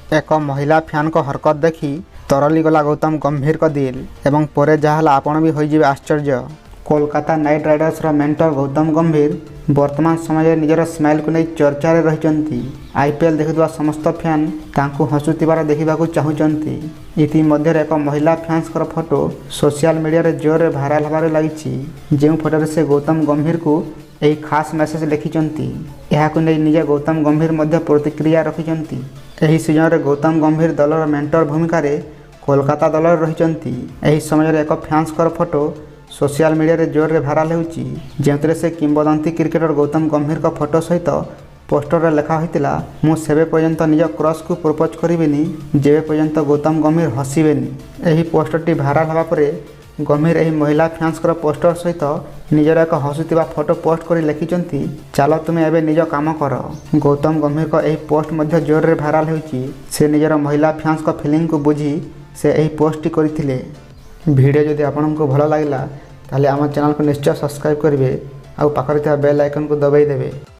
एक महिला फैन को हरकत देखी तरली गला गौतम गंभीर को दिल एवं परे जहाँ आपण भी होइजिबे आश्चर्य। Kolkata night Riders mentor Gautam गंभीर वर्तमान समय निजर स्माइल को नहीं चर्चा रे रहिचंती। आईपीएल देखुवा समस्त फैन तांकु हसुतिबार देखिबाकू चाहुचंती। इति मध्य एक महिला फैंस फोटो सोशल मीडिया रे जोर रे भाइराल होबार लागिछि। जो फोटो से गौतम गंभीर को यही खास मेसेज लिखिचंती। एहाकु नै निजे गौतम गंभीर मध्य प्रतिक्रिया रखिचंती। एही सीजन रे गौतम गंभीर दलर मेंटर भूमिका रे कोलकाता दल रहिचंती। एही समय रे एक फैंस फोटो सोशल मीडिया रे जोर रे भाइराल होउछि। जेंतरे से किंवदंती क्रिकेटर गौतम गंभीर का फोटो सहित पोस्टर रे लिखा होइतिला, मु सेबे पर्यंत निज क्रश को प्रपोज करिबेनी जेबे पर्यंत गौतम गंभीर हसिबेनी। एही पोस्टरटी भाइराल होबा परे गंभीर एही महिला फैंस पोस्टर सहित निजर एक हसुतिबा फोटो पोस्ट करी लिखिचंती, चलो तुम एबे निज काम कर। गौतम गंभीर का एही पोस्ट मध्य जोर रे भाइराल होइछि। से निजर महिला फैंस का फीलिंग को बुझी से एही पोस्ट टी करथिले। वीडियो जदि आपनको भल लागिला ताले आम चैनल को निश्चय सब्सक्राइब करेंगे और पाखरे बेल आइकन को दबाई देवे।